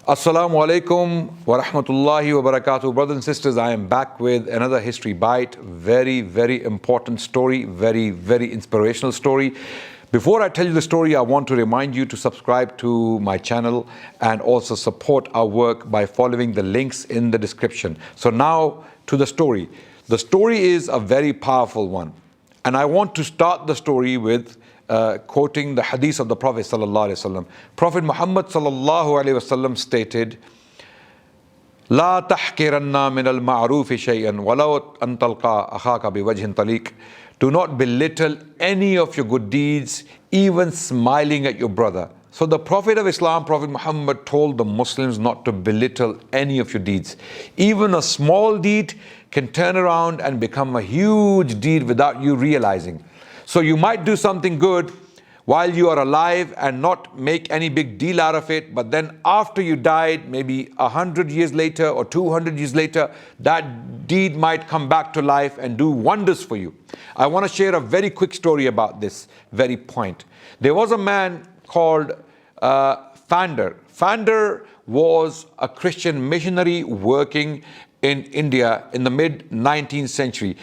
Assalamu alaikum wa rahmatullahi wa barakatuh. Brothers and sisters, I am back with another History Bite. Very, very important story, very inspirational story. Before I tell you the story, I want to remind you to subscribe to my channel and also support our work by following the links in the description. So now to the story. The story is a very powerful one. And I want to start the story with quoting the hadith of the Prophet sallallahu alaihi wasallam. Prophet Muhammad sallallahu alaihi wasallam stated, "La tahkiranna min al-ma'ruf shay'an walau an talqa akhaka biwajhin taliq." Do not belittle any of your good deeds, even smiling at your brother. So the Prophet of Islam, Prophet Muhammad, told the Muslims not to belittle any of your deeds. Even a small deed can turn around and become a huge deed without you realizing. So you might do something good while you are alive and not make any big deal out of it, but then after you died, maybe 100 years later or 200 years later, that deed might come back to life and do wonders for you. I want to share a very quick story about this very point. There was a man called Fander. Fander was a Christian missionary working in India in the mid-19th century.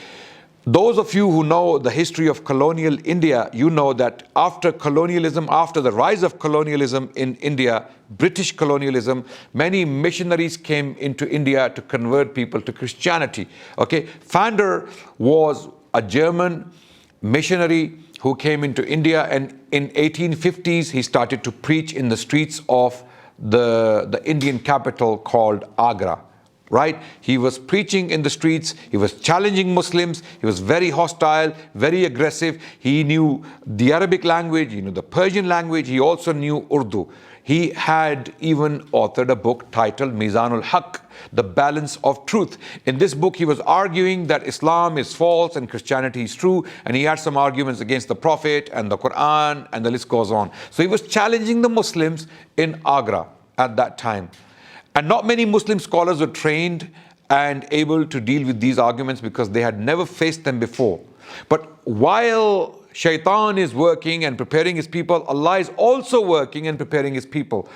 Those of you who know the history of colonial India, you know that after colonialism, after the rise of colonialism in India, British colonialism, many missionaries came into India to convert people to Christianity. Okay, Fander was a German missionary who came into India, and in 1850s he started to preach in the streets of the Indian capital called Agra. Right? He was preaching in the streets, he was challenging Muslims, he was very hostile, very aggressive. He knew the Arabic language, he knew the Persian language, he also knew Urdu. He had even authored a book titled Mizanul Haq, The Balance of Truth. In this book, he was arguing that Islam is false and Christianity is true, and he had some arguments against the Prophet and the Quran, and the list goes on. So he was challenging the Muslims in Agra at that time. And not many Muslim scholars were trained and able to deal with these arguments because they had never faced them before. But while Shaitan is working and preparing his people, Allah is also working and preparing his people.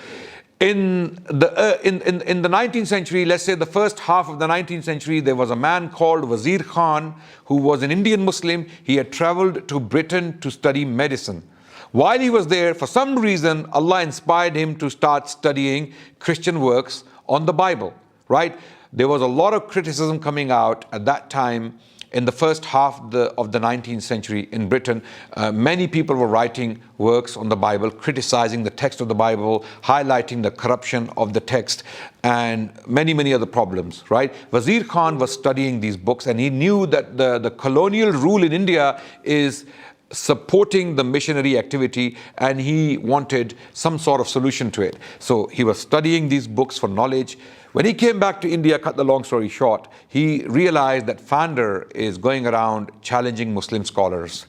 In the 19th century, let's say the first half of the 19th century, there was a man called Wazir Khan who was an Indian Muslim. He had traveled to Britain to study medicine. While he was there, for some reason, Allah inspired him to start studying Christian works on the Bible, right? There was a lot of criticism coming out at that time in the first half of the 19th century in Britain. Many people were writing works on the Bible, criticizing the text of the Bible, highlighting the corruption of the text, and many other problems, right? Wazir Khan was studying these books, and he knew that the colonial rule in India is supporting the missionary activity, and he wanted some sort of solution to it. So he was studying these books for knowledge. When he came back to India, cut the long story short, he realized that Fander is going around challenging Muslim scholars.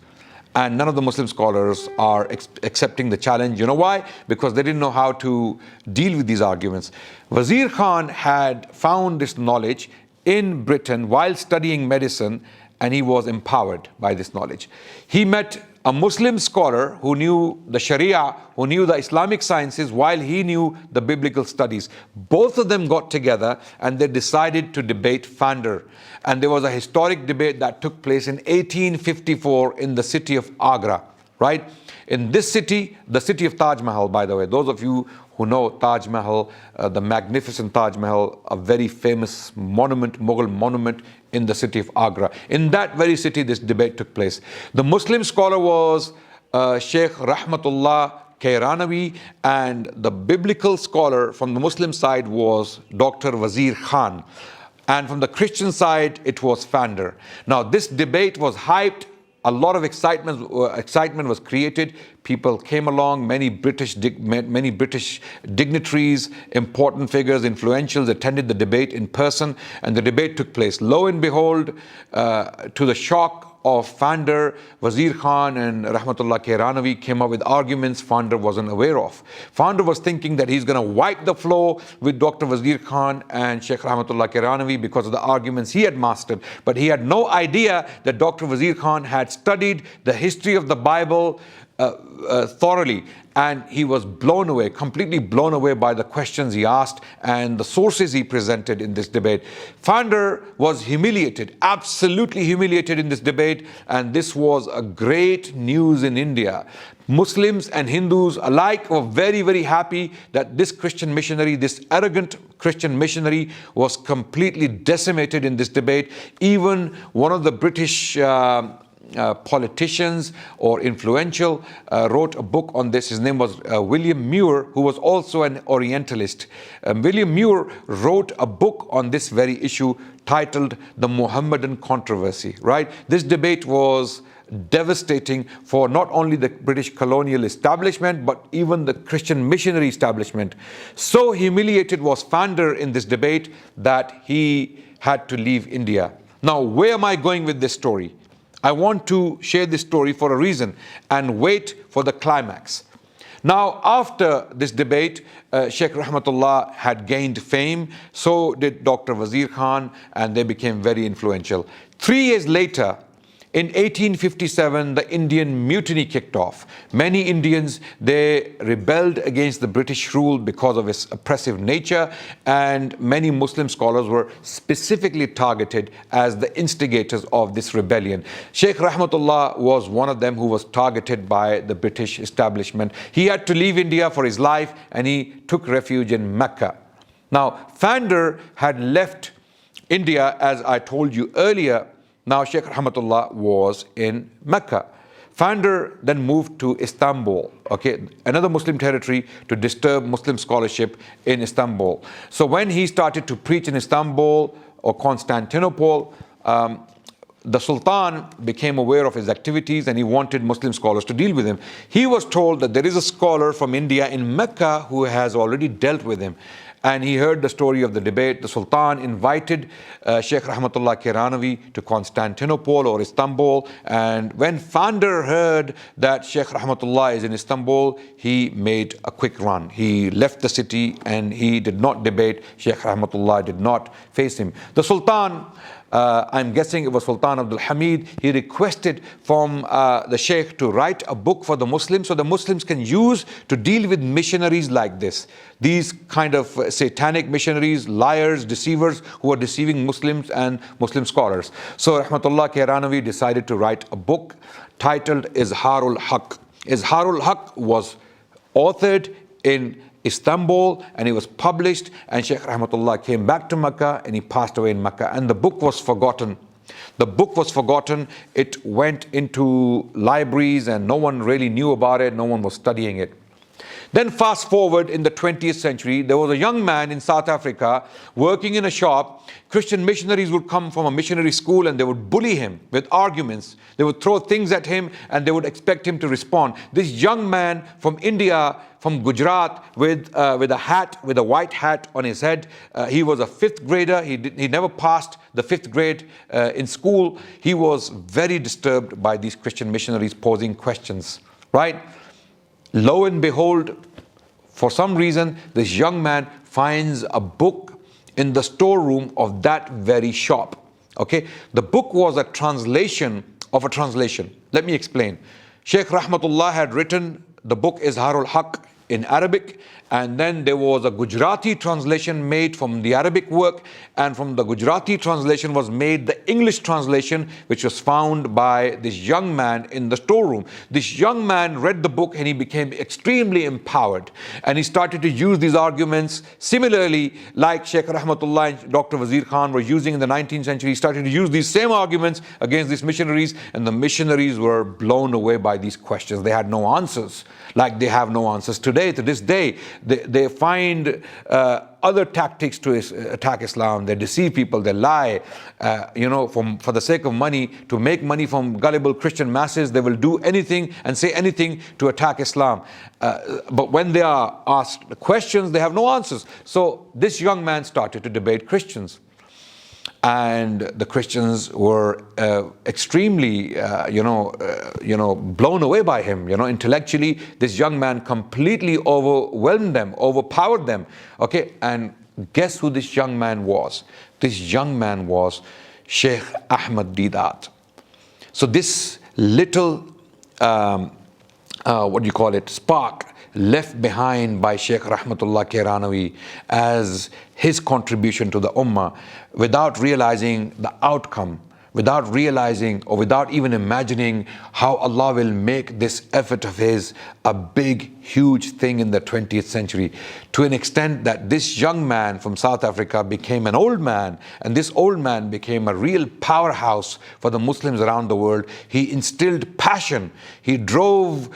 And none of the Muslim scholars are accepting the challenge. You know why? Because they didn't know how to deal with these arguments. Wazir Khan had found this knowledge in Britain while studying medicine, and he was empowered by this knowledge. He met a Muslim scholar who knew the Sharia, who knew the Islamic sciences, while he knew the biblical studies. Both of them got together and they decided to debate Fander. And there was a historic debate that took place in 1854 in the city of Agra, right? In this city, the city of Taj Mahal, by the way, those of you who know Taj Mahal, the magnificent Taj Mahal, a very famous monument, Mughal monument in the city of Agra. In that very city, this debate took place. The Muslim scholar was Sheikh Rahmatullah Kairanavi, and the biblical scholar from the Muslim side was Dr. Wazir Khan. And from the Christian side, it was Fander. Now, this debate was hyped. A lot of excitement was created. People came along, many British dignitaries, important figures, influentials attended the debate in person, and the debate took place. Lo and behold, to the shock of Fander, Wazir Khan and Rahmatullah Kairanavi came up with arguments Fander wasn't aware of. Fander was thinking that he's going to wipe the floor with Dr. Wazir Khan and Sheikh Rahmatullah Kairanavi because of the arguments he had mastered. But he had no idea that Dr. Wazir Khan had studied the history of the Bible thoroughly, and he was blown away, completely blown away by the questions he asked and the sources he presented in this debate. Founder was humiliated, absolutely humiliated in this debate, and this was a great news in India. Muslims and Hindus alike were very, very happy that this Christian missionary, this arrogant Christian missionary, was completely decimated in this debate. Even one of the British politicians or influential wrote a book on this. His name was William Muir, who was also an Orientalist. William Muir wrote a book on this very issue titled The Mohammedan Controversy, right? This debate was devastating for not only the British colonial establishment, but even the Christian missionary establishment. So humiliated was Founder in this debate that he had to leave India. Now, where am I going with this story? I want to share this story for a reason and wait for the climax. Now, after this debate, Sheikh Rahmatullah had gained fame, so did Dr. Wazir Khan, and they became very influential. 3 years later, in 1857, the Indian Mutiny kicked off. Many Indians, they rebelled against the British rule because of its oppressive nature, and many Muslim scholars were specifically targeted as the instigators of this rebellion. Sheikh Rahmatullah was one of them who was targeted by the British establishment. He had to leave India for his life, and he took refuge in Mecca. Now, Founder had left India, as I told you earlier. Now, Sheikh Rahmatullah was in Mecca. Founder then moved to Istanbul, okay, another Muslim territory, to disturb Muslim scholarship in Istanbul. So when he started to preach in Istanbul or Constantinople, the Sultan became aware of his activities and he wanted Muslim scholars to deal with him. He was told that there is a scholar from India in Mecca who has already dealt with him. And he heard the story of the debate. The Sultan invited Sheikh Rahmatullah Kiranavi to Constantinople or Istanbul. And when Founder heard that Sheikh Rahmatullah is in Istanbul, he made a quick run. He left the city and he did not debate. Sheikh Rahmatullah did not face him. The Sultan, I'm guessing it was Sultan Abdul Hamid, he requested from the Sheikh to write a book for the Muslims so the Muslims can use to deal with missionaries like this. These kind of satanic missionaries, liars, deceivers who are deceiving Muslims and Muslim scholars. So Rahmatullah Kiranavi decided to write a book titled Izharul Haq. Izharul Haq was authored in Istanbul and it was published, and Sheikh Rahmatullah came back to Mecca and he passed away in Mecca, and the book was forgotten. The book was forgotten. It went into libraries and no one really knew about it. No one was studying it. Then fast forward in the 20th century, there was a young man in South Africa working in a shop. Christian missionaries would come from a missionary school and they would bully him with arguments. They would throw things at him and they would expect him to respond. This young man from India, from Gujarat, with a hat, with a white hat on his head. He was a 5th grader. He never passed the 5th grade in school. He was very disturbed by these Christian missionaries posing questions, right? Lo and behold, for some reason, this young man finds a book in the storeroom of that very shop. Okay, the book was a translation of a translation. Let me explain. Sheikh Rahmatullah had written the book Izharul Haq in Arabic, and then there was a Gujarati translation made from the Arabic work, and from the Gujarati translation was made the English translation, which was found by this young man in the storeroom. This young man read the book and he became extremely empowered, and he started to use these arguments similarly like Sheikh Rahmatullah and Dr. Wazir Khan were using in the 19th century. He started to use these same arguments against these missionaries, and the missionaries were blown away by these questions. They had no answers, like they have no answers today. To this day, they find other tactics to attack Islam. They deceive people, they lie, for the sake of money, to make money from gullible Christian masses. They will do anything and say anything to attack Islam. But when they are asked questions, they have no answers. So this young man started to debate Christians. And the Christians were extremely, blown away by him. Intellectually, this young man completely overwhelmed them, overpowered them. Okay, and guess who this young man was? This young man was Sheikh Ahmad Didat. So this little spark left behind by Sheikh Rahmatullah Kairanawi as his contribution to the Ummah, without realizing the outcome, without realizing or without even imagining how Allah will make this effort of his a big, huge thing in the 20th century, to an extent that this young man from South Africa became an old man, and this old man became a real powerhouse for the Muslims around the world. He instilled passion. He drove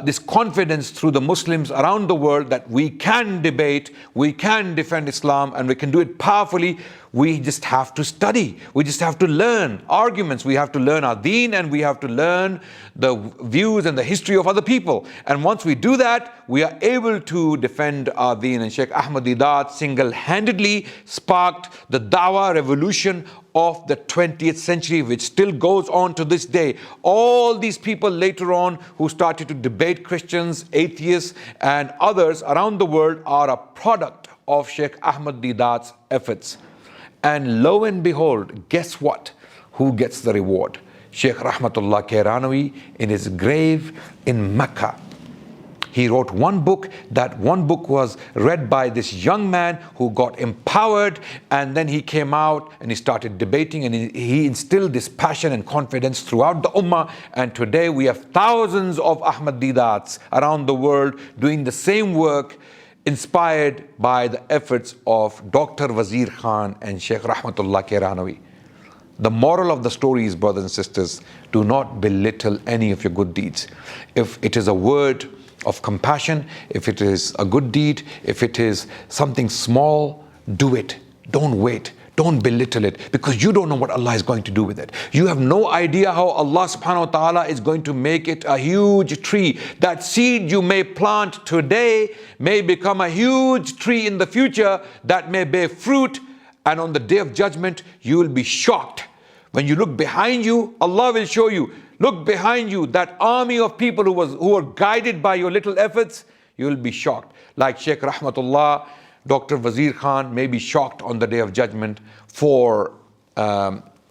this confidence through the Muslims around the world that we can debate, we can defend Islam, and we can do it powerfully. We just have to study. We just have to learn arguments. We have to learn our deen, and we have to learn the views and the history of other people. And once we do that, we are able to defend our deen. And Sheikh Ahmad Deedat single-handedly sparked the Dawah revolution of the 20th century, which still goes on to this day. All these people later on who started to debate Christians, atheists, and others around the world are a product of Sheikh Ahmad Deedat's efforts. And lo and behold, guess what? Who gets the reward? Sheikh Rahmatullah Kairanawi in his grave in Mecca. He wrote one book. That one book was read by this young man who got empowered, and then he came out and he started debating, and he instilled this passion and confidence throughout the Ummah. And today we have thousands of Ahmad Deedats around the world doing the same work, inspired by the efforts of Dr. Wazir Khan and Sheikh Rahmatullah Kairanawi. The moral of the story is, brothers and sisters, do not belittle any of your good deeds. If it is a word of compassion, if it is a good deed, if it is something small, do it. Don't wait. Don't belittle it, because you don't know what Allah is going to do with it. You have no idea how Allah subhanahu wa ta'ala is going to make it a huge tree. That seed you may plant today may become a huge tree in the future that may bear fruit, and on the day of judgment you will be shocked. When you look behind you, Allah will show you. Look behind you, that army of people who were guided by your little efforts, you will be shocked. Like Sheikh Rahmatullah, Dr. Wazir Khan may be shocked on the day of judgment for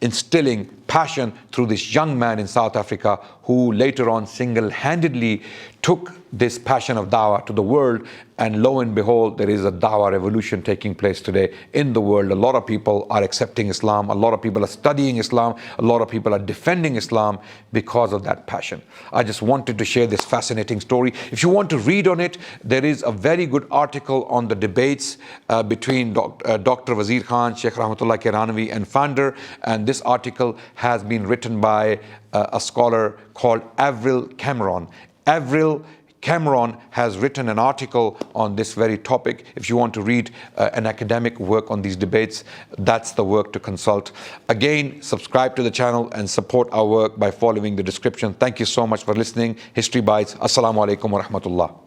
instilling passion through this young man in South Africa, who later on single-handedly took this passion of dawah to the world. And lo and behold, there is a dawah revolution taking place today in the world. A lot of people are accepting Islam. A lot of people are studying Islam. A lot of people are defending Islam because of that passion. I just wanted to share this fascinating story. If you want to read on it, there is a very good article on the debates between Dr. Wazir Khan, Sheikh Rahmatullah Kairanawi, and Fander. And this article has been written by a scholar called Avril Cameron. Avril Cameron has written an article on this very topic. If you want to read an academic work on these debates, that's the work to consult. Again, subscribe to the channel and support our work by following the description. Thank you so much for listening. History Bites. Assalamu alaikum wa rahmatullah.